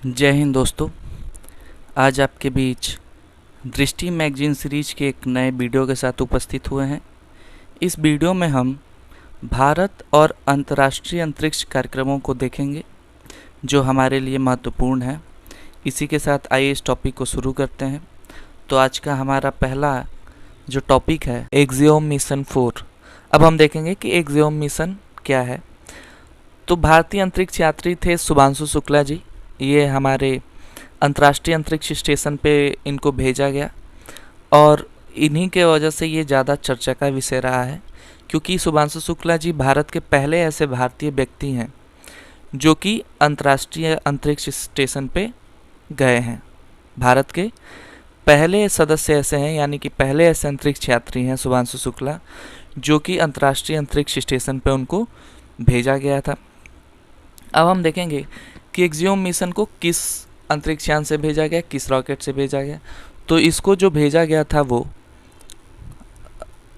जय हिंद दोस्तों। आज आपके बीच दृष्टि मैगजीन सीरीज के एक नए वीडियो के साथ उपस्थित हुए हैं। इस वीडियो में हम भारत और अंतर्राष्ट्रीय अंतरिक्ष कार्यक्रमों को देखेंगे जो हमारे लिए महत्वपूर्ण है। इसी के साथ आइए इस टॉपिक को शुरू करते हैं। तो आज का हमारा पहला जो टॉपिक है एक्सियोम मिशन 4। अब हम देखेंगे कि एक्सियोम मिशन क्या है। तो भारतीय अंतरिक्ष यात्री थे शुभांशु शुक्ला जी। ये हमारे अंतर्राष्ट्रीय अंतरिक्ष स्टेशन पे इनको भेजा गया और इन्हीं के वजह से ये ज़्यादा चर्चा का विषय रहा है, क्योंकि शुभांशु शुक्ला जी भारत के पहले ऐसे भारतीय व्यक्ति हैं जो कि अंतर्राष्ट्रीय अंतरिक्ष स्टेशन पे गए हैं। भारत के पहले सदस्य ऐसे हैं, यानी कि पहले ऐसे अंतरिक्ष यात्री हैं शुभांशु शुक्ला, जो कि अंतर्राष्ट्रीय अंतरिक्ष स्टेशन पे उनको भेजा गया था। अब हम देखेंगे कि एक्सियोम मिशन को किस अंतरिक्ष यान से भेजा गया, किस रॉकेट से भेजा गया। तो इसको जो भेजा गया था वो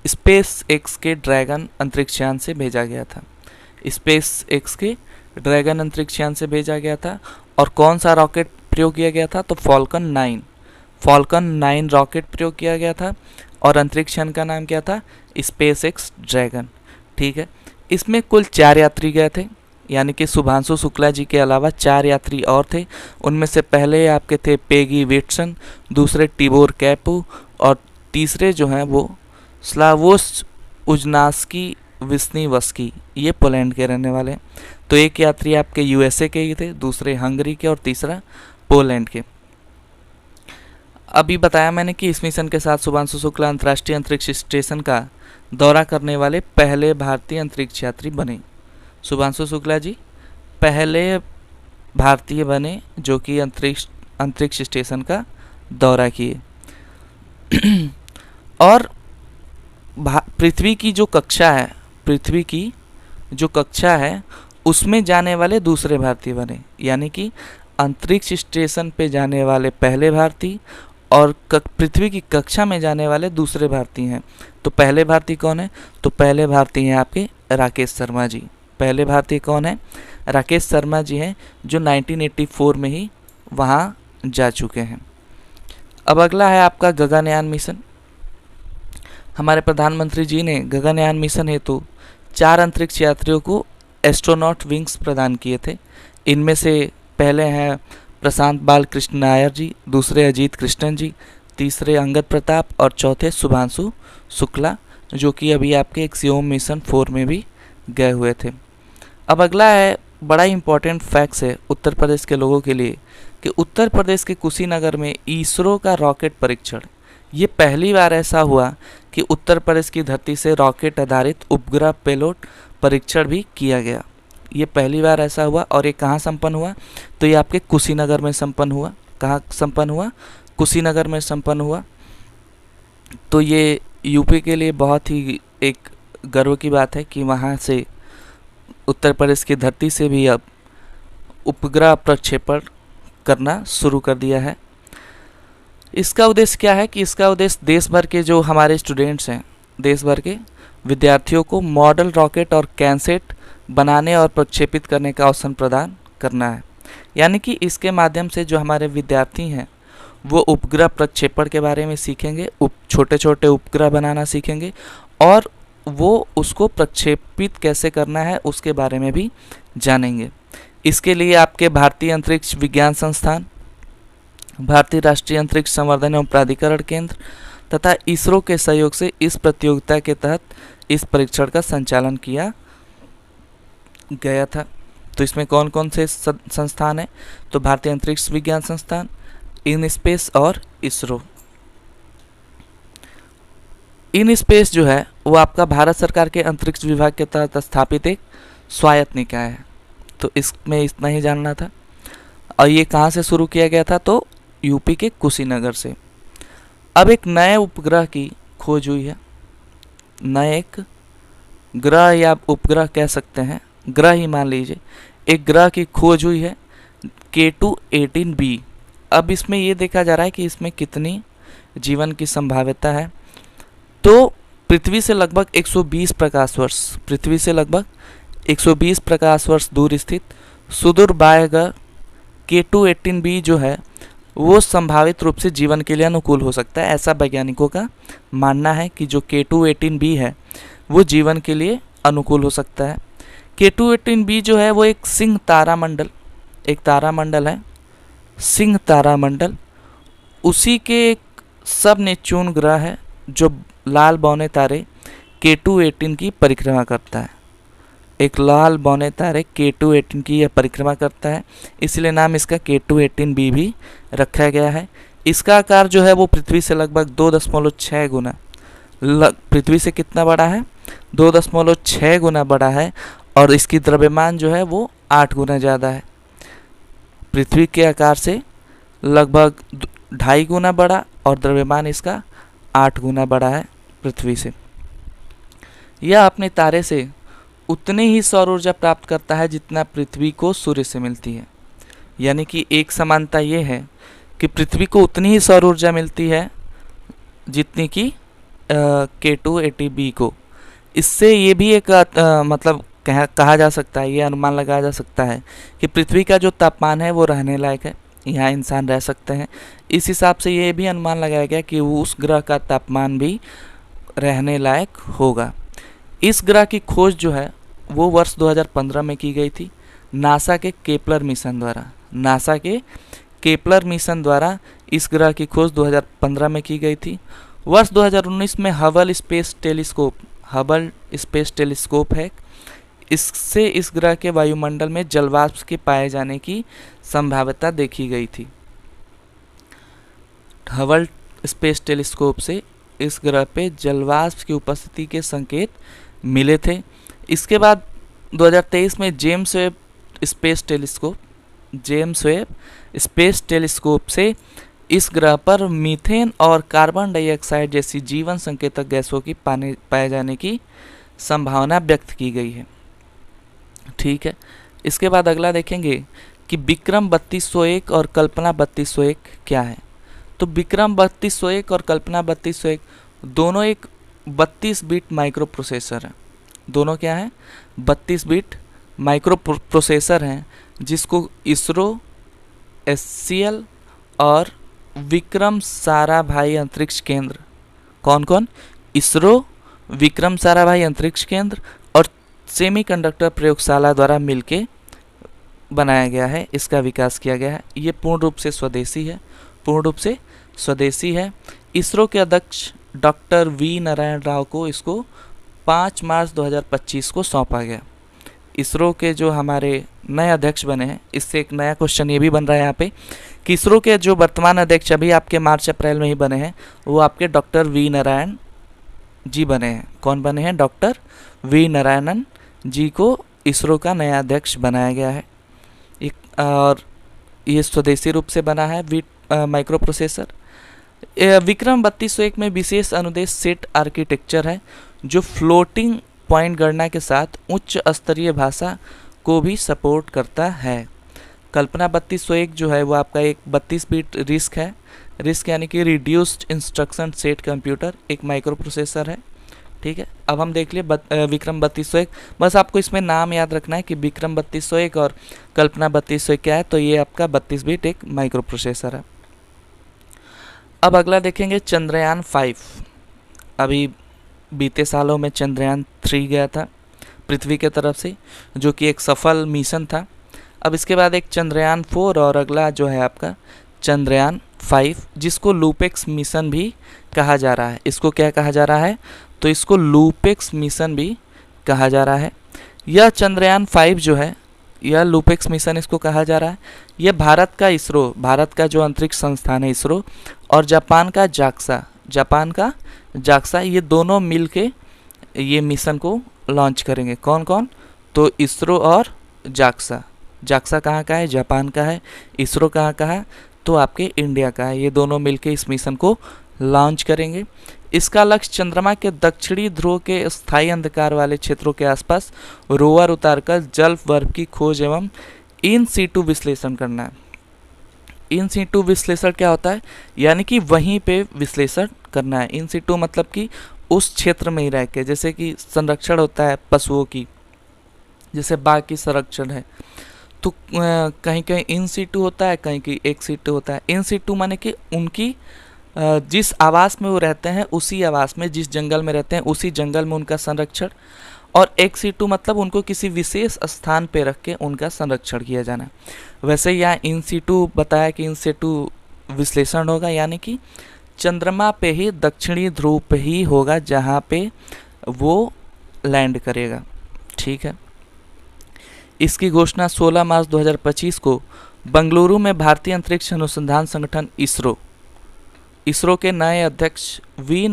स्पेस एक्स के ड्रैगन अंतरिक्ष यान से भेजा गया था। स्पेस एक्स के ड्रैगन अंतरिक्ष यान से भेजा गया था। और कौन सा रॉकेट प्रयोग किया गया था? तो फॉल्कन 9 रॉकेट प्रयोग किया गया था और अंतरिक्ष यान का नाम क्या था? Space x dragon. ठीक है, इसमें कुल 4 यात्री गए थे, यानी कि शुभांशु शुक्ला जी के अलावा 4 यात्री और थे। उनमें से पहले आपके थे पेगी विट्सन, दूसरे टिबोर कैपू और तीसरे जो हैं वो स्लावोस उजनास्की विस्निवस्की, ये पोलैंड के रहने वाले हैं। तो एक यात्री आपके यूएसए के ही थे, दूसरे हंगरी के और तीसरा पोलैंड के। अभी बताया मैंने कि इस मिशन के साथ शुभांशु शुक्ला अंतर्राष्ट्रीय अंतरिक्ष स्टेशन का दौरा करने वाले पहले भारतीय अंतरिक्ष यात्री बने। शुभांशु शुक्ला जी पहले भारतीय बने जो कि अंतरिक्ष स्टेशन का दौरा किए। और पृथ्वी की जो कक्षा है उसमें जाने वाले दूसरे भारतीय बने, यानी कि अंतरिक्ष स्टेशन पे जाने वाले पहले भारतीय और पृथ्वी की कक्षा में जाने वाले दूसरे भारतीय हैं। तो पहले भारतीय कौन है? तो पहले भारतीय हैं आपके राकेश शर्मा जी। पहले भारतीय कौन है? राकेश शर्मा जी हैं, जो 1984 में ही वहाँ जा चुके हैं। अब अगला है आपका गगनयान मिशन। हमारे प्रधानमंत्री जी ने गगनयान मिशन हेतु 4 अंतरिक्ष यात्रियों को एस्ट्रोनॉट विंग्स प्रदान किए थे। इनमें से पहले हैं प्रशांत बाल कृष्ण नायर जी, दूसरे अजीत कृष्णन जी, तीसरे अंगद प्रताप और चौथे शुभांशु शुक्ला, जो कि अभी आपके एक्सियोम मिशन 4 में भी गए हुए थे। अब अगला है बड़ा इंपॉर्टेंट फैक्ट्स है उत्तर प्रदेश के लोगों के लिए कि उत्तर प्रदेश के कुशीनगर में इसरो का रॉकेट परीक्षण, ये पहली बार ऐसा हुआ कि उत्तर प्रदेश की धरती से रॉकेट आधारित उपग्रह पेलोड परीक्षण भी किया गया। ये पहली बार ऐसा हुआ। और ये कहाँ संपन्न हुआ? तो ये आपके कुशीनगर में संपन्न हुआ। कहाँ संपन्न हुआ? कुशीनगर में संपन्न हुआ। तो ये यूपी के लिए बहुत ही एक गर्व की बात है कि वहाँ से उत्तर प्रदेश की धरती से भी अब उपग्रह प्रक्षेपण करना शुरू कर दिया है। इसका उद्देश्य क्या है? कि इसका उद्देश्य देश भर के जो हमारे स्टूडेंट्स हैं, देश भर के विद्यार्थियों को मॉडल रॉकेट और कैनसेट बनाने और प्रक्षेपित करने का अवसर प्रदान करना है। यानी कि इसके माध्यम से जो हमारे विद्यार्थी हैं वो उपग्रह प्रक्षेपण के बारे में सीखेंगे, छोटे छोटे उपग्रह बनाना सीखेंगे और वो उसको प्रक्षेपित कैसे करना है उसके बारे में भी जानेंगे। इसके लिए आपके भारतीय अंतरिक्ष विज्ञान संस्थान, भारतीय राष्ट्रीय अंतरिक्ष संवर्धन एवं प्राधिकरण केंद्र तथा इसरो के सहयोग से इस प्रतियोगिता के तहत इस परीक्षण का संचालन किया गया था। तो इसमें कौन कौन से संस्थान हैं? तो भारतीय अंतरिक्ष विज्ञान संस्थान, इन स्पेस और इसरो। इन स्पेस जो है वो आपका भारत सरकार के अंतरिक्ष विभाग के तहत स्थापित एक स्वायत्त निकाय है। तो इसमें इतना ही जानना था। और ये कहाँ से शुरू किया गया था? तो यूपी के कुशीनगर से। अब एक नए उपग्रह की खोज हुई है। नए एक ग्रह या उपग्रह कह सकते हैं, ग्रह ही मान लीजिए, एक ग्रह की खोज हुई है K2-18b। अब इसमें ये देखा जा रहा है कि इसमें कितनी जीवन की संभाव्यता है। तो पृथ्वी से लगभग 120 प्रकाश वर्ष दूर स्थित सुदूर बाह्य ग्रह K2-18b जो है वो संभावित रूप से जीवन के लिए अनुकूल हो सकता है। ऐसा वैज्ञानिकों का मानना है कि जो K2-18b है वो जीवन के लिए अनुकूल हो सकता है। K2-18b जो है वो एक सिंह तारामंडल, एक तारामंडल है, सिंह तारामंडल, उसी के एक सब नेपच्यून ग्रह है जो लाल बौने तारे K2-18 की परिक्रमा करता है। एक लाल बौने तारे K2-18 की यह परिक्रमा करता है, इसलिए नाम इसका K2-18b भी रखा गया है। इसका आकार जो है वो पृथ्वी से लगभग 2.6 गुना, पृथ्वी से कितना बड़ा है, 2.6 गुना बड़ा है, और इसकी द्रव्यमान जो है वो 8 गुना ज़्यादा है। पृथ्वी के आकार से लगभग 2.5 गुना बड़ा और द्रव्यमान इसका 8 गुना बड़ा है पृथ्वी से। यह अपने तारे से उतनी ही सौर ऊर्जा प्राप्त करता है जितना पृथ्वी को सूर्य से मिलती है। यानी कि एक समानता ये है कि पृथ्वी को उतनी ही सौर ऊर्जा मिलती है जितनी कि K2-18b को। इससे ये भी एक मतलब कहा जा सकता है, ये अनुमान लगाया जा सकता है कि पृथ्वी का जो तापमान है वो रहने लायक है, यहाँ इंसान रह सकते हैं। इस हिसाब से ये भी अनुमान लगाया गया कि उस ग्रह का तापमान भी रहने लायक होगा। इस ग्रह की खोज जो है वो वर्ष 2015 में की गई थी नासा के केपलर मिशन द्वारा। नासा के केपलर मिशन द्वारा इस ग्रह की खोज 2015 में की गई थी। वर्ष 2019 में हबल स्पेस टेलीस्कोप है, इससे इस ग्रह के वायुमंडल में जलवाष्प के पाए जाने की संभाव्यता देखी गई थी। हबल स्पेस टेलीस्कोप से इस ग्रह पे जलवाष्प की उपस्थिति के संकेत मिले थे। इसके बाद 2023 में जेम्स वेब स्पेस टेलीस्कोप से इस ग्रह पर मीथेन और कार्बन डाइऑक्साइड जैसी जीवन संकेतक गैसों की पाए जाने की संभावना व्यक्त की गई है। ठीक है, इसके बाद अगला देखेंगे कि विक्रम 3201 और कल्पना 3201 क्या है। तो विक्रम 3201 और कल्पना 3201 दोनों एक 32 बिट माइक्रो प्रोसेसर है। दोनों क्या है, 32 बिट माइक्रो प्रोसेसर हैं, जिसको इसरो, SCL और विक्रम साराभाई अंतरिक्ष केंद्र, कौन कौन, इसरो, विक्रम साराभाई अंतरिक्ष केंद्र और सेमीकंडक्टर प्रयोगशाला द्वारा मिलके बनाया गया है, इसका विकास किया गया है। ये पूर्ण रूप से स्वदेशी है। इसरो के अध्यक्ष डॉक्टर वी नारायण राव को इसको 5 मार्च 2025 को सौंपा गया। इसरो के जो हमारे नए अध्यक्ष बने हैं, इससे एक नया क्वेश्चन ये भी बन रहा है यहाँ पे कि इसरो के जो वर्तमान अध्यक्ष अभी आपके मार्च अप्रैल में ही बने हैं वो आपके डॉक्टर वी नारायण जी बने हैं। कौन बने हैं, डॉक्टर वी नारायणन जी को इसरो का नया अध्यक्ष बनाया गया है। और ये स्वदेशी रूप से बना है माइक्रो प्रोसेसर। विक्रम 3201 में विशेष अनुदेश सेट आर्किटेक्चर है जो फ्लोटिंग पॉइंट गणना के साथ उच्च स्तरीय भाषा को भी सपोर्ट करता है। कल्पना 3201 जो है वो आपका एक 32 बिट रिस्क यानी कि रिड्यूस्ड इंस्ट्रक्शन सेट कंप्यूटर, एक माइक्रो प्रोसेसर है। ठीक है, अब हम देख लिए विक्रम 3201। बस आपको इसमें नाम याद रखना है कि विक्रम 3201 और कल्पना 3201 क्या है। तो ये आपका 32 बिट एक माइक्रो प्रोसेसर है। अब अगला देखेंगे चंद्रयान 5। अभी बीते सालों में चंद्रयान 3 गया था पृथ्वी के तरफ से, जो कि एक सफल मिशन था। अब इसके बाद एक चंद्रयान 4 और अगला जो है आपका चंद्रयान 5, जिसको लूपेक्स मिशन भी कहा जा रहा है। इसको क्या कहा जा रहा है, तो इसको लूपेक्स मिशन भी कहा जा रहा है। यह चंद्रयान 5 जो है, यह लूपेक्स मिशन इसको कहा जा रहा है। यह भारत का जो अंतरिक्ष संस्थान है इसरो, और जापान का जाक्सा, ये दोनों मिलके ये मिशन को लॉन्च करेंगे। कौन कौन, तो इसरो और जाक्सा कहाँ का है, जापान का है। इसरो कहाँ का है, तो आपके इंडिया का है। ये दोनों मिलके इस मिशन को लॉन्च करेंगे। इसका लक्ष्य चंद्रमा के दक्षिणी ध्रुव के स्थायी अंधकार वाले क्षेत्रों के आसपास रोवर उतारकर जल बर्फ की खोज एवं इन सीटू विश्लेषण करना है। इन सीटू विश्लेषण क्या होता है, यानी कि वहीं पे विश्लेषण करना है। इन सीटू मतलब कि उस क्षेत्र में ही रह के, जैसे कि संरक्षण होता है पशुओं की, जैसे बाघ की संरक्षण है, तो कहीं कहीं इन सीटू होता है, कहीं कहीं एक सीटू होता है। इन सीटू माने कि उनकी जिस आवास में वो रहते हैं उसी आवास में, जिस जंगल में रहते हैं उसी जंगल में उनका संरक्षण। और एक सीटू मतलब उनको किसी विशेष स्थान पे रख के उनका संरक्षण किया जाना। वैसे यहाँ इन सीटू बताया कि इन सीटू विश्लेषण होगा, यानी कि चंद्रमा पे ही, दक्षिणी ध्रुव पे ही होगा जहाँ पे वो लैंड करेगा। ठीक है। इसकी घोषणा 16 मार्च 2025 को बंगलुरु में भारतीय अंतरिक्ष अनुसंधान संगठन इसरो के नए अध्यक्ष वी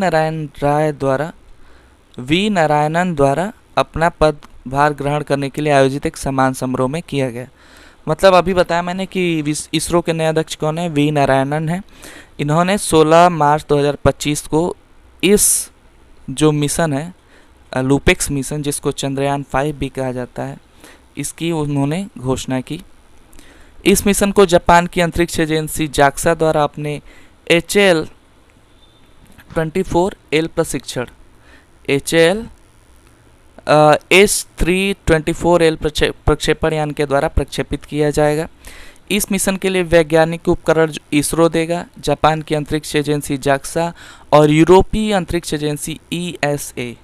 नारायणन द्वारा अपना पदभार ग्रहण करने के लिए आयोजित एक सम्मान समारोह में किया गया। मतलब अभी बताया मैंने कि इसरो के नए अध्यक्ष कौन है, वी नारायणन है। इन्होंने 16 मार्च 2025 को इस जो मिशन है लूपेक्स मिशन, जिसको चंद्रयान 5 भी कहा जाता है, इसकी उन्होंने घोषणा की। इस मिशन को जापान की अंतरिक्ष एजेंसी जाक्सा द्वारा अपने HAL-24L प्रशिक्षण H324L प्रक्षेपण यान के द्वारा प्रक्षेपित किया जाएगा। इस मिशन के लिए वैज्ञानिक उपकरण इसरो देगा, जापान की अंतरिक्ष एजेंसी जाक्सा और यूरोपीय अंतरिक्ष एजेंसी ESA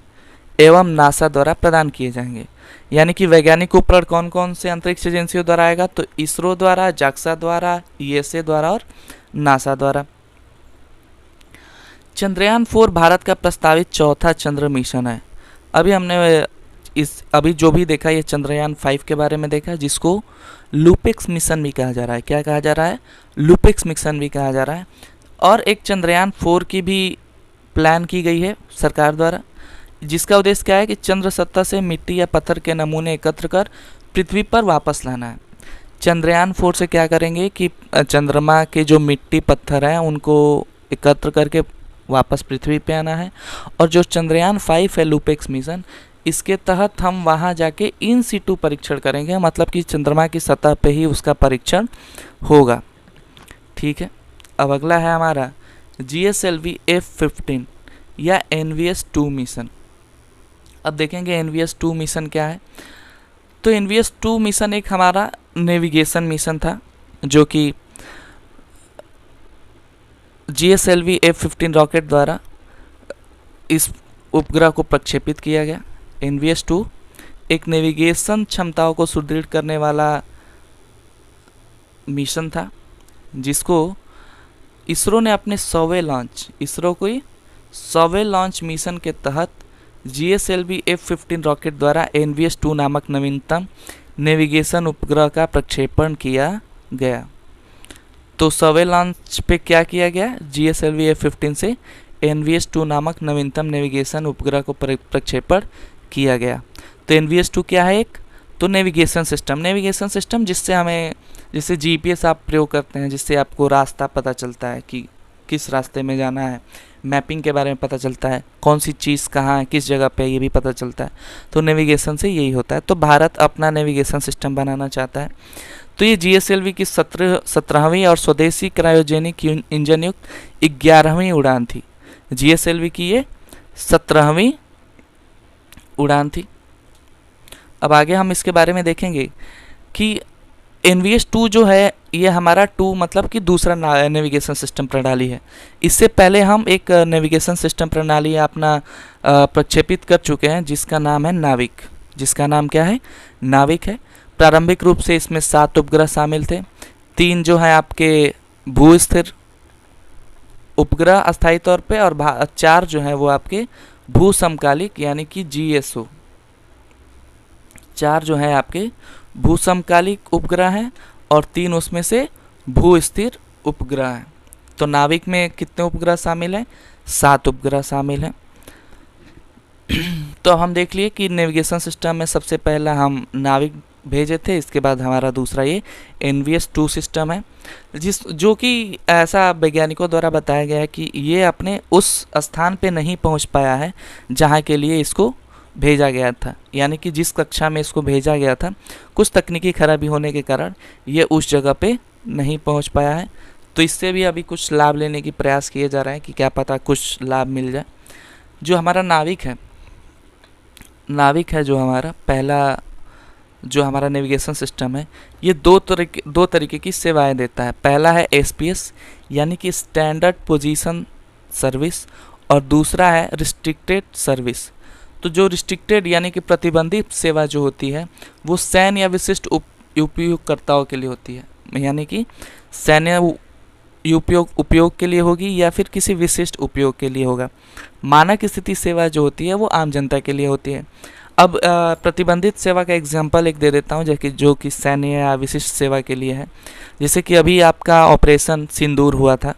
एवं नासा द्वारा प्रदान किए जाएंगे। यानी कि वैज्ञानिक उपकरण कौन कौन से अंतरिक्ष एजेंसियों द्वारा आएगा, तो इसरो द्वारा, जाक्सा द्वारा, ESA द्वारा और नासा द्वारा। चंद्रयान 4 भारत का प्रस्तावित चौथा चंद्र मिशन है। अभी हमने अभी जो भी देखा ये चंद्रयान 5 के बारे में देखा, जिसको लूपेक्स मिशन भी कहा जा रहा है। क्या कहा जा रहा है? लूपेक्स मिशन भी कहा जा रहा है। और एक चंद्रयान 4 की भी प्लान की गई है सरकार द्वारा, जिसका उद्देश्य क्या है कि चंद्र सतह से मिट्टी या पत्थर के नमूने एकत्र कर पृथ्वी पर वापस लाना है। चंद्रयान 4 से क्या करेंगे कि चंद्रमा के जो मिट्टी पत्थर हैं उनको एकत्र करके वापस पृथ्वी पे आना है। और जो चंद्रयान 5 है लूपेक्स मिशन, इसके तहत हम वहाँ जाके इन सीटू परीक्षण करेंगे, मतलब कि चंद्रमा की सतह पे ही उसका परीक्षण होगा। ठीक है। अब अगला है हमारा GSLV F-15 या NVS-2 मिशन। अब देखेंगे NVS-2 मिशन क्या है। तो NVS-2 मिशन एक हमारा नेविगेशन मिशन था, जो कि GSLV F-15 रॉकेट द्वारा इस उपग्रह को प्रक्षेपित किया गया। NVS-2 एक नेविगेशन क्षमताओं को सुदृढ़ करने वाला मिशन था, जिसको इसरो ने अपने 100वें लॉन्च मिशन के तहत GSLV F-15 रॉकेट द्वारा NVS-2 नामक नवीनतम नेविगेशन उपग्रह का प्रक्षेपण किया गया। तो 100वें लॉन्च पे क्या किया गया? GSLV F-15 से NVS-2 नामक नवीनतम नेविगेशन उपग्रह को प्रक्षेपण किया गया। तो NVS-2 क्या है? एक तो नेविगेशन सिस्टम जिससे हमें, जैसे GPS आप प्रयोग करते हैं, जिससे आपको रास्ता पता चलता है कि किस रास्ते में जाना है, मैपिंग के बारे में पता चलता है, कौन सी चीज़ कहाँ है, किस जगह पे, ये भी पता चलता है। तो नेविगेशन से यही होता है। तो भारत अपना नेविगेशन सिस्टम बनाना चाहता है। तो ये GSLV की 17वीं और स्वदेशी क्रायोजेनिक इंजन युक्त 11वीं उड़ान थी। GSLV की ये 17वीं उड़ान थी। अब आगे हम इसके बारे में देखेंगे कि NVS-2 जो है ये हमारा 2 मतलब कि दूसरा नेविगेशन सिस्टम प्रणाली है। इससे पहले हम एक नेविगेशन सिस्टम प्रणाली अपना प्रक्षेपित कर चुके हैं, जिसका नाम है नाविक। जिसका नाम क्या है? नाविक है। प्रारंभिक रूप से इसमें 7 उपग्रह शामिल थे। 3 जो है आपके भू-स्थिर उपग्रह अस्थायी तौर पे, और 4 जो है वो आपके भू समकालिक यानी कि GSO। 4 जो है आपके भू समकालिक उपग्रह हैं और 3 उसमें से भू स्थिर उपग्रह हैं। तो नाविक में कितने उपग्रह शामिल हैं? 7 उपग्रह शामिल हैं। तो हम देख लिए कि नेविगेशन सिस्टम में सबसे पहला हम नाविक भेजे थे, इसके बाद हमारा दूसरा ये NVS-2 सिस्टम है, जो कि ऐसा वैज्ञानिकों द्वारा बताया गया है कि ये अपने उस स्थान पे नहीं पहुंच पाया है जहां के लिए इसको भेजा गया था। यानी कि जिस कक्षा में इसको भेजा गया था, कुछ तकनीकी खराबी होने के कारण ये उस जगह पे नहीं पहुंच पाया है। तो इससे भी अभी कुछ लाभ लेने की प्रयास किए जा रहे हैं कि क्या पता कुछ लाभ मिल जाए। जो हमारा नाविक है जो हमारा पहला जो हमारा नेविगेशन सिस्टम है, ये दो तरीके की सेवाएं देता है। पहला है एसपीएस यानी कि स्टैंडर्ड पोजीशन सर्विस, और दूसरा है रिस्ट्रिक्टेड सर्विस। तो जो रिस्ट्रिक्टेड यानी कि प्रतिबंधित सेवा जो होती है वो सैन्य या विशिष्ट उपयोगकर्ताओं के लिए होती है, यानी कि सैन्य उपयोग के लिए होगी या फिर किसी विशिष्ट उपयोग के लिए होगा। मानक स्थिति सेवा जो होती है वो आम जनता के लिए होती है। अब प्रतिबंधित सेवा का एग्जांपल एक दे देता हूँ, जो कि सैन्य या विशिष्ट सेवा के लिए है। जैसे कि अभी आपका ऑपरेशन सिंदूर हुआ था,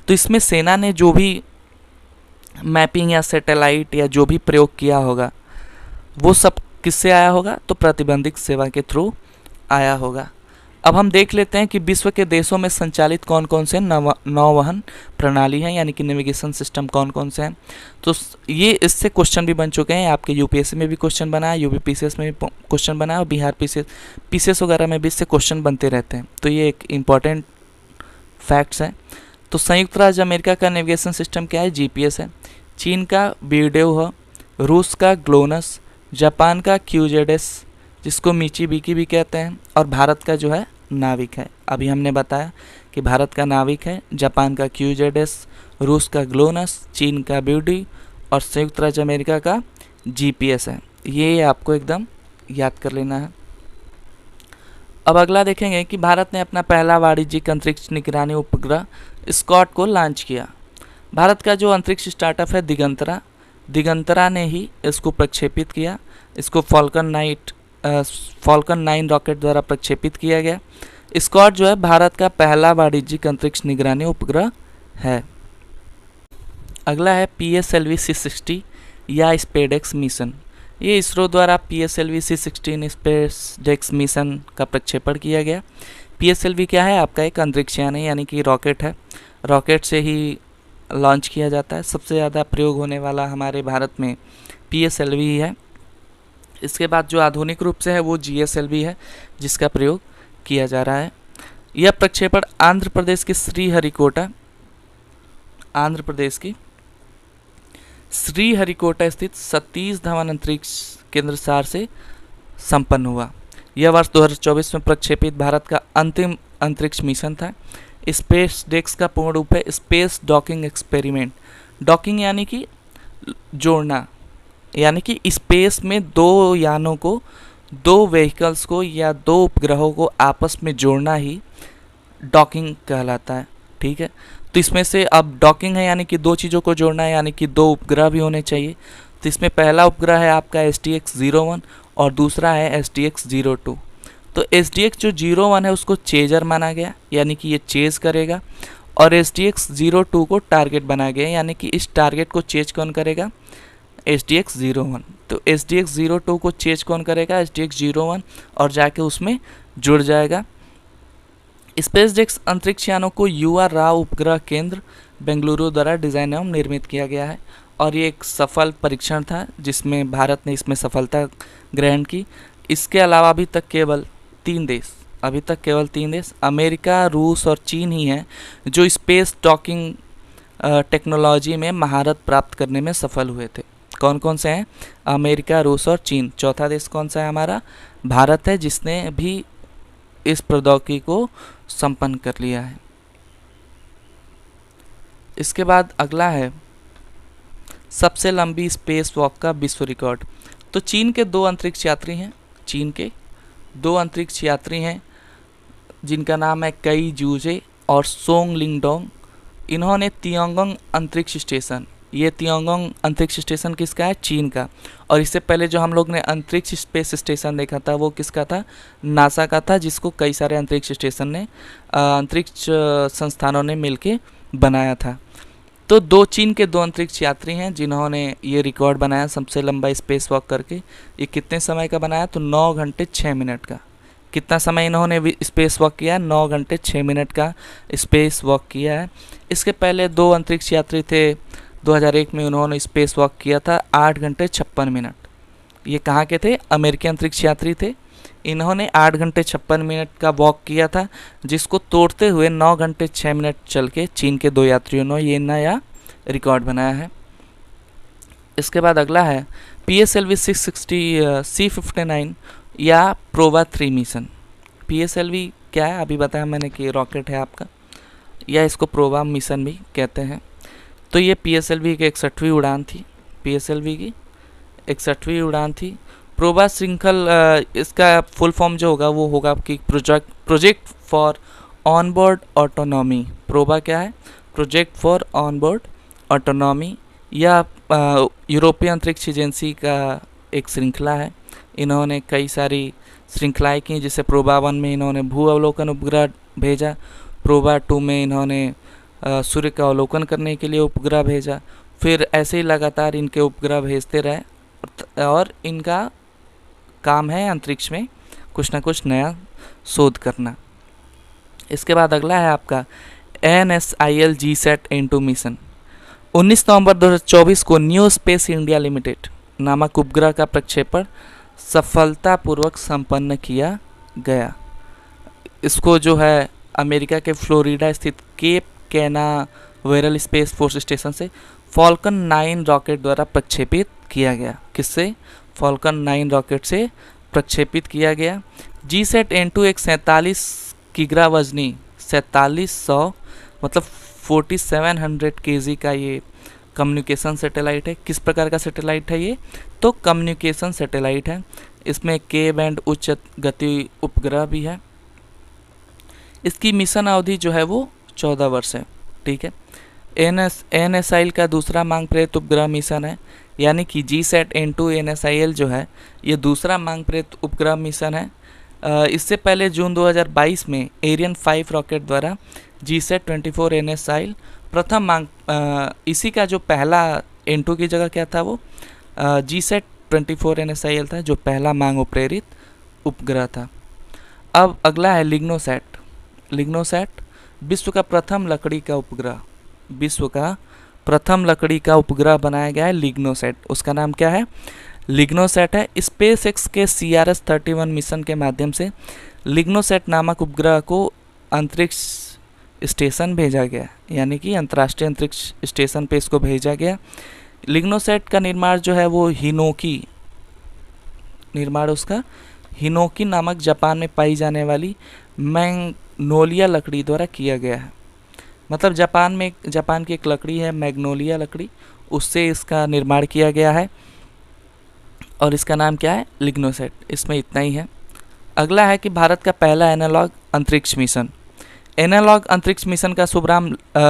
तो इसमें सेना ने जो भी मैपिंग या सैटेलाइट या जो भी प्रयोग किया होगा वो सब किससे आया होगा, तो प्रतिबंधित सेवा के थ्रू आया होगा। अब हम देख लेते हैं कि विश्व के देशों में संचालित कौन कौन से नौवहन प्रणाली हैं, यानी कि नेविगेशन सिस्टम कौन कौन से हैं। तो ये इससे क्वेश्चन भी बन चुके हैं, आपके यूपीएससी में भी क्वेश्चन बना है, यूपी पीसीएस में भी क्वेश्चन बना है, और बिहार पीसीएस वगैरह में भी इससे क्वेश्चन बनते रहते हैं। तो ये एक इम्पॉर्टेंट फैक्ट्स हैं। तो संयुक्त राज्य अमेरिका का नेविगेशन सिस्टम क्या है, जीपीएस है। चीन का बीडेव है, रूस का ग्लोनस, जापान का क्यूजेडेस जिसको मिचिबिकी भी कहते हैं, और भारत का जो है नाविक है। अभी हमने बताया कि भारत का नाविक है, जापान का क्यूजेडेस, रूस का ग्लोनस, चीन का ब्यूडी और संयुक्त राज्य अमेरिका का जीपीएस है। ये आपको एकदम याद कर लेना है। अब अगला देखेंगे कि भारत ने अपना पहला वाणिज्यिक अंतरिक्ष निगरानी उपग्रह स्कॉट को लॉन्च किया। भारत का जो अंतरिक्ष स्टार्टअप है दिगंतरा ने ही इसको प्रक्षेपित किया। इसको फॉल्कन 9 रॉकेट द्वारा प्रक्षेपित किया गया। स्कॉट जो है भारत का पहला वाणिज्यिक अंतरिक्ष निगरानी उपग्रह है। अगला है PSLV C60 या स्पेसडेक्स मिशन। ये इसरो द्वारा PSLV C16 स्पेसडेक्स मिशन का प्रक्षेपण किया गया। PSLV क्या है, आपका एक अंतरिक्ष यान है, यानी कि रॉकेट है। रॉकेट से ही लॉन्च किया जाता है। सबसे ज़्यादा प्रयोग होने वाला हमारे भारत में PSLV ही है। इसके बाद जो आधुनिक रूप से है वो GSLV है, जिसका प्रयोग किया जा रहा है। यह प्रक्षेपण आंध्र प्रदेश की श्रीहरिकोटा स्थित सतीश धवन अंतरिक्ष केंद्र सार से संपन्न हुआ। यह वर्ष 2024 में प्रक्षेपित भारत का अंतिम अंतरिक्ष मिशन था। स्पेस डेक्स का पूर्ण रूप है स्पेस डॉकिंग एक्सपेरिमेंट। डॉकिंग यानी कि जोड़ना, यानी कि स्पेस में दो यानों को, दो व्हीकल्स को या दो उपग्रहों को आपस में जोड़ना ही डॉकिंग कहलाता है। ठीक है, तो इसमें से अब डॉकिंग है यानी कि दो चीज़ों को जोड़ना है, यानी कि दो उपग्रह भी होने चाहिए। तो इसमें पहला उपग्रह है आपका SDX-01 और दूसरा है SDX-02। तो SDX जो 01 है उसको चेजर माना गया, यानी कि ये चेज करेगा, और SDX-02 को टारगेट बनाया गया, यानी कि इस टारगेट को चेज कौन करेगा, SDX-01। तो SDX-02 को चेज कौन करेगा, SDX-01, और जाके उसमें जुड़ जाएगा। स्पेसडेक्स अंतरिक्ष यानों को UR राव उपग्रह केंद्र बेंगलुरु द्वारा डिज़ाइन एवं निर्मित किया गया है, और ये एक सफल परीक्षण था जिसमें भारत ने इसमें सफलता ग्रहण की। इसके अलावा अभी तक केवल 3 देश अमेरिका, रूस और चीन ही हैं जो स्पेस डॉकिंग टेक्नोलॉजी में महारत प्राप्त करने में सफल हुए थे। कौन कौन से हैं, अमेरिका, रूस और चीन। चौथा देश कौन सा है, हमारा भारत है, जिसने भी इस प्रौद्योगिकी को संपन्न कर लिया है। इसके बाद अगला है सबसे लंबी स्पेस वॉक का विश्व रिकॉर्ड। तो चीन के दो अंतरिक्ष यात्री हैं जिनका नाम है कई जूजे और सोंग लिंगडोंग। इन्होंने तियांगोंग अंतरिक्ष स्टेशन, ये तियांगोंग अंतरिक्ष स्टेशन किसका है, चीन का। और इससे पहले जो हम लोग ने अंतरिक्ष स्पेस स्टेशन देखा था वो किसका था, नासा का था, जिसको कई सारे अंतरिक्ष स्टेशन ने अंतरिक्ष संस्थानों ने मिलके बनाया था। तो चीन के 2 अंतरिक्ष यात्री हैं जिन्होंने ये रिकॉर्ड बनाया सबसे लंबा स्पेस वॉक करके। ये कितने समय का बनाया, तो 9 घंटे 6 मिनट का। कितना समय इन्होंने स्पेस वॉक किया, 9 घंटे 6 मिनट का स्पेस वॉक किया है। इसके पहले 2 अंतरिक्ष यात्री थे, 2001 में उन्होंने स्पेस वॉक किया था 8 घंटे 56 मिनट। ये कहाँ के थे, अमेरिकी अंतरिक्ष यात्री थे। इन्होंने 8 घंटे 56 मिनट का वॉक किया था, जिसको तोड़ते हुए 9 घंटे 6 मिनट चल के चीन के 2 यात्रियों ने ये नया रिकॉर्ड बनाया है। इसके बाद अगला है PSLV C59 या प्रोबा 3 मिशन। PSLV क्या है अभी बताया मैंने कि रॉकेट है आपका, या इसको प्रोबा मिशन भी कहते हैं। तो ये PSLV की 61वीं उड़ान थी, PSLV की 61वीं उड़ान थी। प्रोबा श्रृंखल इसका फुल फॉर्म जो होगा वो होगा कि project for onboard autonomy. PROBA क्या है? प्रोजेक्ट फॉर ऑनबोर्ड ऑटोनॉमी, या यूरोपीय अंतरिक्ष एजेंसी का एक श्रृंखला है। इन्होंने कई सारी श्रृंखलाएँ की, जैसे प्रोबा 1 में इन्होंने भू अवलोकन उपग्रह भेजा, प्रोबा 2 में इन्होंने सूर्य का अवलोकन करने के लिए उपग्रह भेजा, फिर ऐसे ही लगातार इनके उपग्रह भेजते रहे और इनका काम है अंतरिक्ष में कुछ ना कुछ नया शोध करना। इसके बाद अगला है आपका NSIL GSAT N2 मिशन। 19 नवंबर 2024 को न्यू स्पेस इंडिया लिमिटेड नामक उपग्रह का प्रक्षेपण सफलतापूर्वक संपन्न किया गया। इसको जो है अमेरिका के फ्लोरिडा स्थित Cape Canaveral Space Force Station से फॉल्कन 9 रॉकेट द्वारा प्रक्षेपित किया गया। किससे? फॉल्कन 9 रॉकेट से प्रक्षेपित किया गया। GSAT N2 एक 47 किग्रा वजनी 4700 मतलब 4700 kg का ये कम्युनिकेशन सैटेलाइट है। किस प्रकार का सैटेलाइट है ये? तो कम्युनिकेशन सैटेलाइट है। इसमें के बैंड उच्च गति उपग्रह भी है। इसकी मिशन अवधि जो है वो 14 वर्ष है। ठीक है। NSIL का दूसरा मांग प्रेरित उपग्रह मिशन है, यानी कि GSAT N2 NSIL जो है ये दूसरा मांग प्रेरित उपग्रह मिशन है। इससे पहले जून 2022 में एरियन 5 रॉकेट द्वारा GSAT 24 NSIL प्रथम मांग, इसी का जो पहला N2 की जगह क्या था वो GSAT 24 NSIL था जो पहला मांग प्रेरित उपग्रह था। अब अगला है लिग्नोसैट। लिग्नोसैट विश्व का प्रथम लकड़ी का उपग्रह, विश्व का प्रथम लकड़ी का उपग्रह बनाया गया है लिग्नोसैट। उसका नाम क्या है? लिग्नोसैट है। SpaceX के CRS-31 मिशन के माध्यम से लिग्नोसैट नामक उपग्रह को अंतरिक्ष स्टेशन भेजा गया, यानी कि अंतर्राष्ट्रीय अंतरिक्ष स्टेशन पे इसको भेजा गया। लिग्नोसैट का निर्माण जो है वो हिनोकी नामक जापान में पाई जाने वाली मैग्नोलिया लकड़ी द्वारा किया गया है। मतलब जापान की एक लकड़ी है मैग्नोलिया लकड़ी, उससे इसका निर्माण किया गया है और इसका नाम क्या है? लिग्नोसैट। इसमें इतना ही है। अगला है कि भारत का पहला एनालॉग अंतरिक्ष मिशन। एनालॉग अंतरिक्ष मिशन का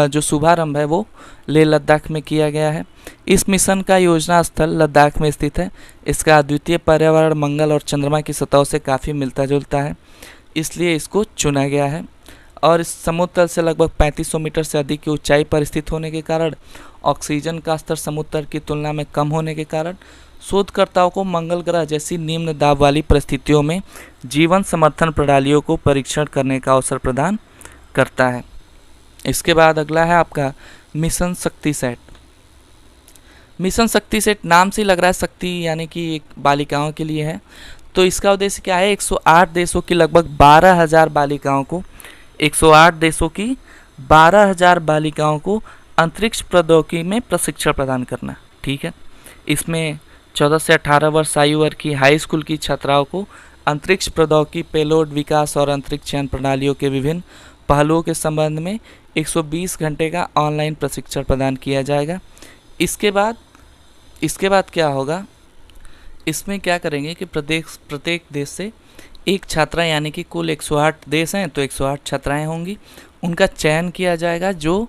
जो शुभारंभ है वो लेह लद्दाख में किया गया है। इस मिशन का योजना स्थल लद्दाख में स्थित है। इसका अद्वितीय पर्यावरण मंगल और चंद्रमा की सतह से काफ़ी मिलता जुलता है, इसलिए इसको चुना गया है। और इस समुद्र तल से लगभग 3500 मीटर से अधिक की ऊंचाई पर स्थित होने के कारण ऑक्सीजन का स्तर समुद्र तल की तुलना में कम होने के कारण शोधकर्ताओं को मंगल ग्रह जैसी निम्न दाब वाली परिस्थितियों में जीवन समर्थन प्रणालियों को परीक्षण करने का अवसर प्रदान करता है। इसके बाद अगला है आपका मिशन शक्तिसैट। मिशन शक्तिसैट नाम से लग रहा है शक्ति यानी कि एक बालिकाओं के लिए है, तो इसका उद्देश्य क्या है? 108 देशों की लगभग 12,000 बालिकाओं को 108 देशों की 12,000 बालिकाओं को अंतरिक्ष प्रौद्योगिकी में प्रशिक्षण प्रदान करना। ठीक है। इसमें 14 से 18 वर्ष आयु वर्ग की हाई स्कूल की छात्राओं को अंतरिक्ष प्रौद्योगिकी, पेलोड विकास और अंतरिक्ष यान प्रणालियों के विभिन्न पहलुओं के संबंध में 120 घंटे का ऑनलाइन प्रशिक्षण प्रदान किया जाएगा। इसके बाद क्या होगा? इसमें क्या करेंगे कि प्रत्येक देश से एक छात्रा, यानी कि कुल 108 देश हैं तो 108 छात्राएं होंगी, उनका चयन किया जाएगा जो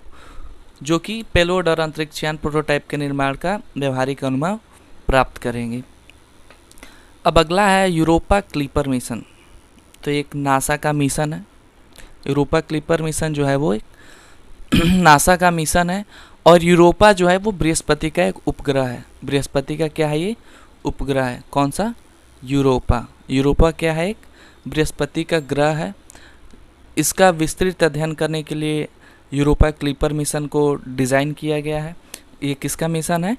कि पेलोड और अंतरिक्ष यान प्रोटोटाइप के निर्माण का व्यवहारिक अनुभव प्राप्त करेंगे। अब अगला है यूरोपा क्लिपर मिशन। तो एक नासा का मिशन है। यूरोपा क्लिपर मिशन जो है वो एक नासा का मिशन है और यूरोपा जो है वो बृहस्पति का एक उपग्रह है। बृहस्पति का क्या है? ये उपग्रह है। कौन सा? यूरोपा। यूरोपा क्या है? एक बृहस्पति का ग्रह है। इसका विस्तृत अध्ययन करने के लिए यूरोपा क्लिपर मिशन को डिज़ाइन किया गया है। ये किसका मिशन है?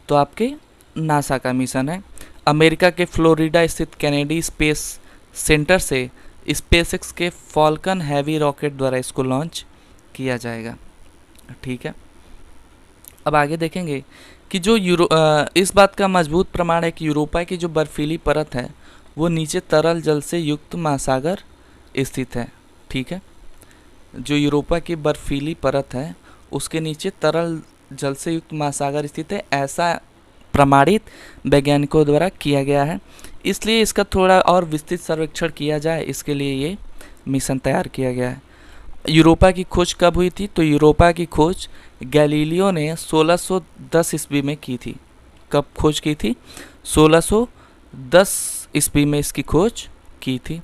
तो आपके नासा का मिशन है। अमेरिका के फ्लोरिडा स्थित कैनेडी स्पेस सेंटर से SpaceX के फॉल्कन हैवी रॉकेट द्वारा इसको लॉन्च किया जाएगा। ठीक है। अब आगे देखेंगे कि जो इस बात का मजबूत प्रमाण है कि यूरोपा की जो बर्फीली परत है वो नीचे तरल जल से युक्त महासागर स्थित है। ठीक है, जो यूरोपा की बर्फीली परत है उसके नीचे तरल जल से युक्त महासागर स्थित है, ऐसा प्रमाणित वैज्ञानिकों द्वारा किया गया है। इसलिए इसका थोड़ा और विस्तृत सर्वेक्षण किया जाए, इसके लिए ये मिशन तैयार किया गया है। यूरोपा की खोज कब हुई थी? तो यूरोपा की खोज गैलीलियो ने 1610 ईस्वी में की थी। कब खोज की थी? 1610 ईस्वी में इसकी खोज की थी।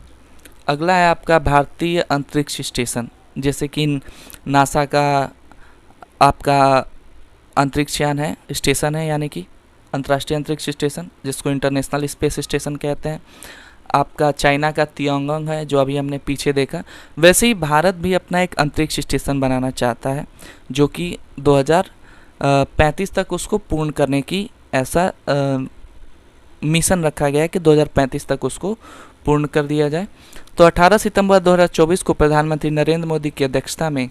अगला है आपका भारतीय अंतरिक्ष स्टेशन, जैसे कि नासा का आपका अंतरिक्ष यान है, स्टेशन है, यानी कि अंतर्राष्ट्रीय अंतरिक्ष स्टेशन, जिसको इंटरनेशनल स्पेस स्टेशन कहते हैं। आपका चाइना का तियांगोंग है, जो अभी हमने पीछे देखा। वैसे ही भारत भी अपना एक अंतरिक्ष स्टेशन बनाना चाहता है, जो कि 2035 तक उसको पूर्ण करने की ऐसा मिशन रखा गया है कि 2035 तक उसको पूर्ण कर दिया जाए। तो 18 सितंबर 2024 को प्रधानमंत्री नरेंद्र मोदी की अध्यक्षता में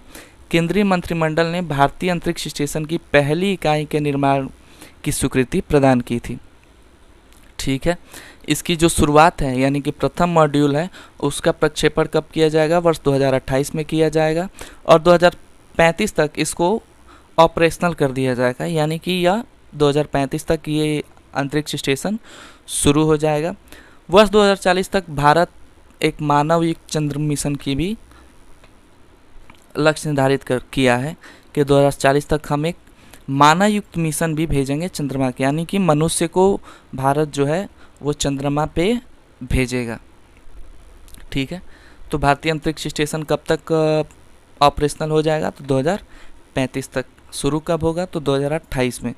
केंद्रीय मंत्रिमंडल ने भारतीय अंतरिक्ष स्टेशन की पहली इकाई के निर्माण की स्वीकृति प्रदान की थी। ठीक है, इसकी जो शुरुआत है यानी कि प्रथम मॉड्यूल है उसका प्रक्षेपण कब किया जाएगा? वर्ष 2028 में किया जाएगा और 2035 तक इसको ऑपरेशनल कर दिया जाएगा, यानी कि यह 2035 तक ये अंतरिक्ष स्टेशन शुरू हो जाएगा। वर्ष 2040 तक भारत एक मानव युक्त चंद्र मिशन की भी लक्ष्य निर्धारित किया है कि 2040 तक हम एक मानव युक्त मिशन भी भेजेंगे चंद्रमा के, यानी कि मनुष्य को भारत जो है वो चंद्रमा पे भेजेगा। ठीक है, तो भारतीय अंतरिक्ष स्टेशन कब तक ऑपरेशनल हो जाएगा? तो 2035 तक। शुरू कब होगा? तो 2028 में।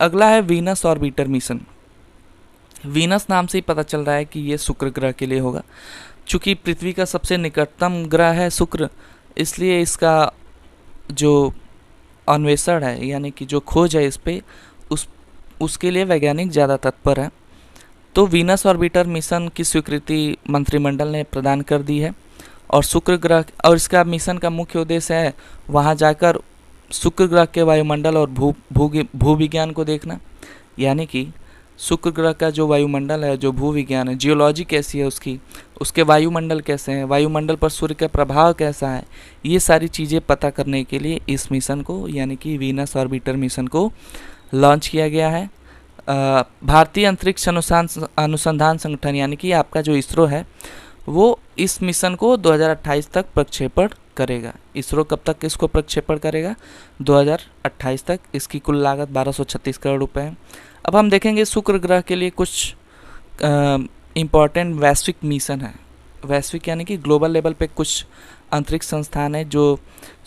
अगला है वीनस ऑर्बिटर मिशन। वीनस नाम से ही पता चल रहा है कि ये शुक्र ग्रह के लिए होगा। चूँकि पृथ्वी का सबसे निकटतम ग्रह है शुक्र, इसलिए इसका जो अन्वेषण है यानी कि जो खोज है इस पे उसके लिए वैज्ञानिक ज़्यादा तत्पर है। तो वीनस ऑर्बिटर मिशन की स्वीकृति मंत्रिमंडल ने प्रदान कर दी है और शुक्र ग्रह और इसका मिशन का मुख्य उद्देश्य है वहाँ जाकर शुक्र ग्रह के वायुमंडल और भू विज्ञान को देखना, यानी कि शुक्र ग्रह का जो वायुमंडल है, जो भू विज्ञान है, जियोलॉजी कैसी है उसकी, उसके वायुमंडल कैसे हैं, वायुमंडल पर सूर्य का प्रभाव कैसा है, ये सारी चीज़ें पता करने के लिए इस मिशन को यानी कि वीनस ऑर्बिटर मिशन को लॉन्च किया गया है। भारतीय अंतरिक्ष अनुसंधान संगठन यानी कि आपका जो इसरो है वो इस मिशन को 2028 तक प्रक्षेपण करेगा। इसरो कब तक इसको प्रक्षेपण करेगा? 2028 तक। इसकी कुल लागत 1236 करोड़ रुपए है। अब हम देखेंगे शुक्र ग्रह के लिए कुछ इम्पॉर्टेंट वैश्विक मिशन है। वैश्विक यानी कि ग्लोबल लेवल पे कुछ अंतरिक्ष संस्थान है जो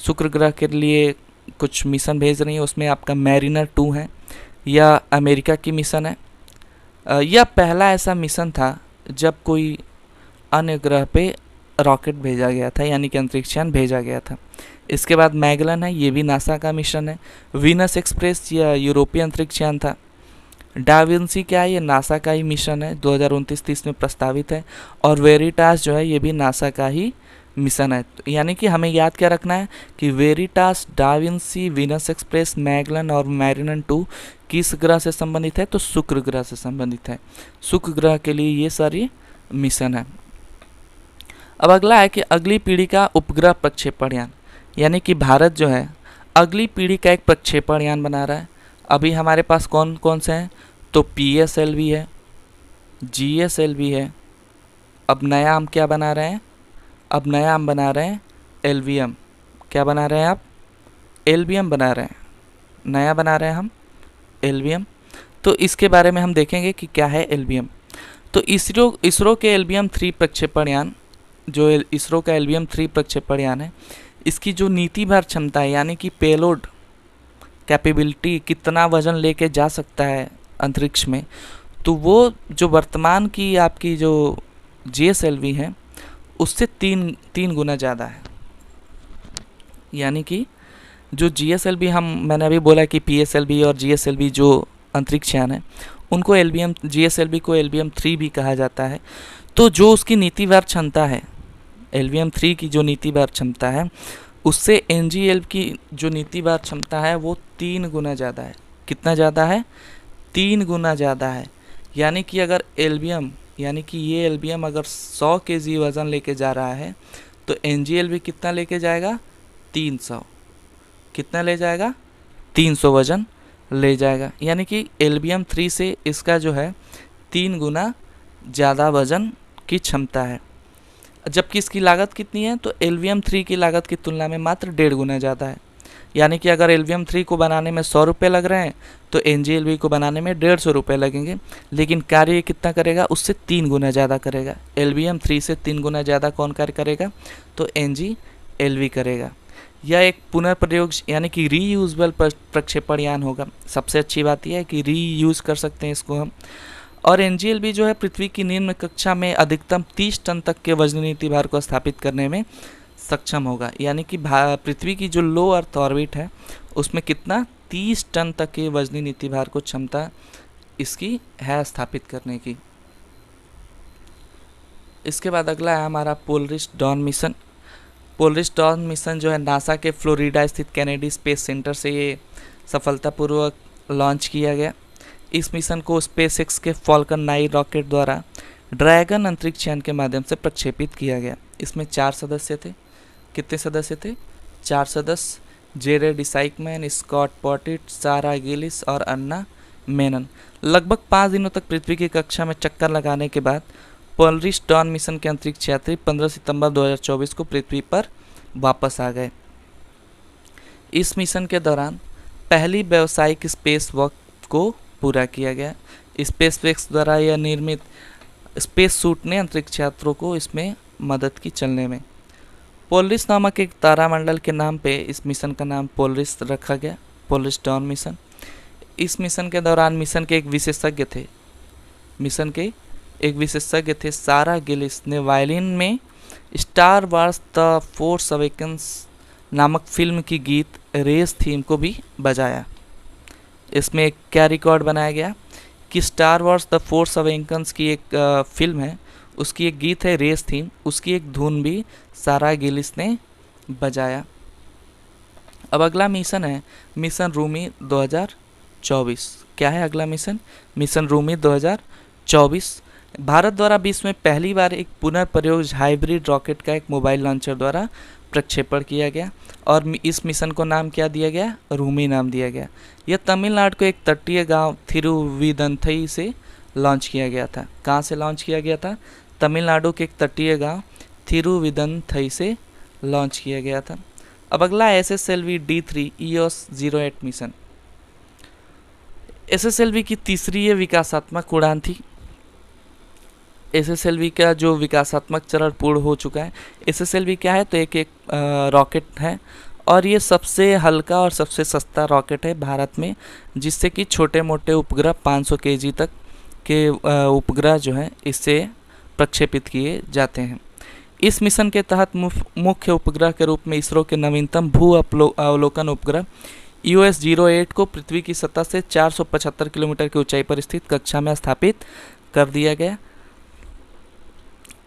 शुक्र ग्रह के लिए कुछ मिशन भेज रही है। उसमें आपका मैरिनर 2 है, यह अमेरिका की मिशन है। यह पहला ऐसा मिशन था जब कोई अन्य ग्रह पे रॉकेट भेजा गया था यानी कि अंतरिक्षयान भेजा गया था। इसके बाद मैगलन है, ये भी नासा का मिशन है। वीनस एक्सप्रेस यह यूरोपीय अंतरिक्षयान था। डाविंसी क्या है? ये नासा का ही मिशन है, 2029-30 में प्रस्तावित है। और वेरिटास जो है ये भी नासा का ही मिशन है। तो यानी कि हमें याद क्या रखना है कि Veritas, DaVinci, Venus express, Magellan और मैरिनर 2 किस ग्रह से संबंधित है? तो शुक्र ग्रह से संबंधित है। शुक्र ग्रह के लिए ये सारी मिशन है। अब अगला है कि अगली पीढ़ी का उपग्रह प्रक्षेपण यान, यानी कि भारत जो है अगली पीढ़ी का एक प्रक्षेपण यान बना रहा है। अभी हमारे पास कौन कौन से हैं? तो PSLV है, GSLV है। अब नया हम क्या बना रहे हैं? अब नया हम बना रहे हैं LVM। क्या बना रहे हैं आप? LVM बना रहे हैं। नया बना रहे हैं हम LVM। तो इसके बारे में हम देखेंगे कि क्या है LVM। तो इसरो के LVM 3 प्रक्षेपण यान, जो इसरो का LVM 3 प्रक्षेपण यान है, इसकी जो नीति भर क्षमता है यानी कि पेलोड कैपेबिलिटी, कितना वजन लेके जा सकता है अंतरिक्ष में, तो वो जो वर्तमान की आपकी जो GSLV है उससे तीन गुना ज़्यादा है। यानी कि जो GSLV मैंने अभी बोला कि PSLV और GSLV जो अंतरिक्ष यान है उनको GSLV को LVM 3 भी कहा जाता है। तो जो उसकी नीति भर क्षमता है, LVM 3 की जो नीति भर क्षमता है उससे NGL की जो नीति भर क्षमता है वो 3 गुना ज़्यादा है। कितना ज़्यादा है? 3 गुना ज़्यादा है। यानी कि अगर एल्बियम यानी कि ये एल्बियम अगर 100 kg वज़न लेके जा रहा है तो NgLV कितना लेके जाएगा? 300। कितना ले जाएगा? 300 वज़न ले जाएगा। यानी कि एल्बियम 3 से इसका जो है 3 गुना ज़्यादा वज़न की क्षमता है। जबकि इसकी लागत कितनी है? तो एल्बियम 3 की लागत की तुलना में मात्र 1.5 गुना ज़्यादा है। यानी कि अगर एल्बियम 3 को बनाने में 100 रुपये लग रहे हैं तो NgLV को बनाने में 150 रुपये लगेंगे, लेकिन कार्य कितना करेगा? उससे 3 गुना ज़्यादा करेगा। एल्बियम 3 से 3 गुना ज़्यादा कौन कार्य करेगा? तो NgLV करेगा। यह एक पुनर्प्रयोग यानी कि रीयूजेबल प्रक्षेपण यान होगा। सबसे अच्छी बात यह है कि रीयूज़ कर सकते हैं इसको हम। और NgLV जो है पृथ्वी की निम्न कक्षा में अधिकतम 30 टन तक के वजनीति भार को स्थापित करने में सक्षम होगा। यानी कि पृथ्वी की जो लो अर्थ ऑर्बिट है उसमें कितना? 30 टन तक के वजनीति भार को क्षमता इसकी है स्थापित करने की। इसके बाद अगला है हमारा Polaris don mission. Polaris don mission जो है नासा के फ्लोरिडा स्थित कैनेडी स्पेस सेंटर से ये सफलतापूर्वक लॉन्च किया गया। इस मिशन को स्पेसएक्स के फॉल्कन 9 रॉकेट द्वारा ड्रैगन अंतरिक्ष यान के माध्यम से प्रक्षेपित किया गया। इसमें 4 सदस्य थे। कितने सदस्य थे? 4 सदस्य। जेरेड इसाइकमैन, स्कॉट पॉटिट, सारा गिलिस और अन्ना मेनन। लगभग 5 दिनों तक पृथ्वी की कक्षा में चक्कर लगाने के बाद पोलरिस डॉन मिशन के अंतरिक्ष यात्री 15 सितंबर 2024 को पृथ्वी पर वापस आ गए। इस मिशन के दौरान पहली व्यावसायिक स्पेस वॉक को पूरा किया गया। स्पेसएक्स द्वारा यह निर्मित स्पेस सूट ने अंतरिक्ष यात्रियों को इसमें मदद की चलने में। पोलरिस नामक एक तारामंडल के नाम पे इस मिशन का नाम पोलरिस रखा गया, पोलरिस डॉन मिशन। इस मिशन के दौरान मिशन के एक विशेषज्ञ थे सारा गिलिस ने वायलिन में star wars the force awakens नामक फिल्म की गीत रेस थीम को भी बजाया। इसमें एक क्या रिकॉर्ड बनाया गया कि star wars the force awakens की एक फिल्म है, उसकी एक गीत है रेस थीम, उसकी एक धुन भी सारा गिलिस ने बजाया। अब अगला मिशन है मिशन रूमी 2024। क्या है अगला मिशन? मिशन रूमी 2024। भारत द्वारा विश्व में पहली बार एक पुनर्प्रयोग हाइब्रिड रॉकेट का एक मोबाइल लॉन्चर द्वारा प्रक्षेपण किया गया और इस मिशन को नाम क्या दिया गया? रूमी नाम दिया गया। यह तमिलनाडु के एक तटीय गांव थिरुविदंथई से लॉन्च किया गया था। कहाँ से लॉन्च किया गया था? तमिलनाडु के एक तटीय गांव थिरुविदंथई से लॉन्च किया गया था। अब अगला SSLV D3 EOS-08 mission. SSLV की तीसरी ये विकासात्मक उड़ान थी। SSLV का जो विकासात्मक चरण पूर्ण हो चुका है। SSLV क्या है? तो एक रॉकेट है और ये सबसे हल्का और सबसे सस्ता रॉकेट है भारत में, जिससे कि छोटे मोटे उपग्रह 500 kg तक के उपग्रह जो है इससे प्रक्षेपित किए जाते हैं। इस मिशन के तहत मुख्य उपग्रह के रूप में इसरो के नवीनतम भू अवलोकन उपग्रह EOS-08 को पृथ्वी की सतह से 475 किलोमीटर की ऊंचाई पर स्थित कक्षा में स्थापित कर दिया गया।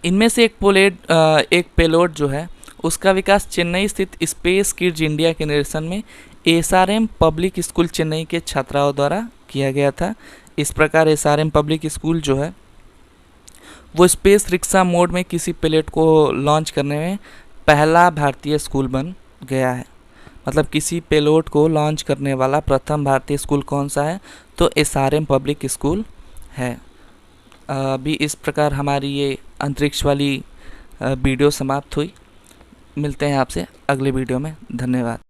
इनमें से एक पेलोड जो है उसका विकास चेन्नई स्थित स्पेस किड्स इंडिया के निर्देशन में SRM पब्लिक स्कूल चेन्नई के छात्राओं द्वारा किया गया था। इस प्रकार SRM पब्लिक स्कूल जो है वो स्पेस रिक्शा मोड में किसी पेलोड को लॉन्च करने में पहला भारतीय स्कूल बन गया है। मतलब किसी पेलोड को लॉन्च करने वाला प्रथम भारतीय स्कूल कौन सा है? तो SRM पब्लिक स्कूल है। अभी इस प्रकार हमारी ये अंतरिक्ष वाली वीडियो समाप्त हुई। मिलते हैं आपसे अगले वीडियो में। धन्यवाद।